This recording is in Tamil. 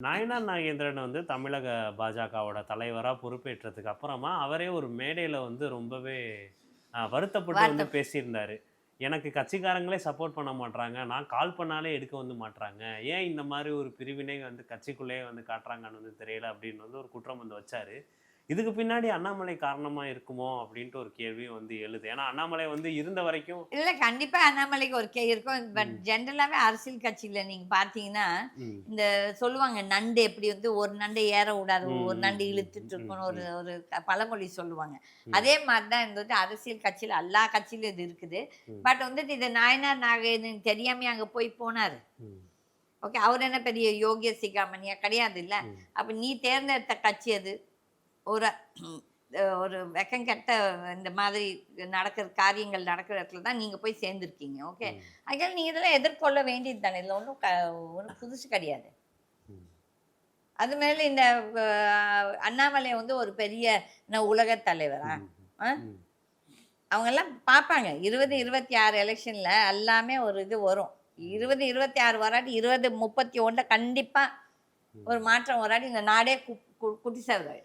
நாயனார் நாகேந்திரன் வந்து தமிழக பாஜகவோட தலைவரா பொறுப்பேற்றதுக்கு அப்புறமா, அவரே ஒரு மேடையில வந்து ரொம்பவே வருத்தப்பட்டு வந்து வார்த்த பேசியிருந்தாரு. எனக்கு கட்சிக்காரங்களே சப்போர்ட் பண்ண மாட்றாங்க. நான் கால் பண்ணாலே எடுக்க வந்து மாட்றாங்க. ஏன் இந்த மாரி ஒரு பிரிவினை வந்து கட்சிக்குள்ளேயே வந்து காட்டுறாங்கன்னு வந்து தெரியல அப்படின்னு வந்து ஒரு குற்றம் வந்து வச்சாரு. இதுக்கு பின்னாடி அண்ணாமலை காரணமா இருக்குமோ அப்படின்ட்டு ஒரு கேள்வியும் வந்து எழுது. ஏன்னா அண்ணாமலை வந்து இருந்த வரைக்கும் இல்ல கண்டிப்பா அண்ணாமலைக்கு ஒரு இருக்கும். பட் ம், ஜென்ரலாவே அரசியல் கட்சியில நீங்க பார்த்தீங்கன்னா, ம், இந்த சொல்லுவாங்க நண்டு எப்படி வந்து ஒரு நண்ட ஏற விடாது, ம், ஒரு ம், நண்டு ம், இழுத்துட்டு ம், இருக்கணும். ஒரு ம், ஒரு பழமொழி சொல்லுவாங்க. ம், அதே மாரி தான் இந்த வந்து அரசியல் கட்சியில எல்லா கட்சியிலும் இது இருக்குது. ம், பட் வந்துட்டு இது நாயனார் நாகேந்திரன் தெரியாமயே அங்க போனாரு. ம், ஓகே. அவர் என்ன பெரிய யோகிய சிகாமணியா? கிடையாதுல்ல. ம். அப்ப நீ தேர்ந்தெடுத்த கட்சி அது. ஒரு ஒரு வெக்கங்கெட்ட இந்த மாதிரி நடக்கிற காரியங்கள் நடக்கிற இடத்துல தான் நீங்க போய் சேர்ந்திருக்கீங்க. ஓகே. ம். அதனால நீங்க இதெல்லாம் எதிர்கொள்ள வேண்டியது தானே. இதுல ஒண்ணும் புதுசு கிடையாது. ம். அது மேல இந்த அ அண்ணாமலை வந்து ஒரு பெரிய உலக தலைவரா? ம். அ ம். அவங்கலாம் பார்ப்பாங்க. ம். 2026 எலக்ஷன்ல எல்லாமே ஒரு இது வரும். ம். 2026 வராட்டி 2031 கண்டிப்பா ம். ஒரு மாற்றம் வராட்டி இந்த நாடே குட்டி செதறாயிடும்.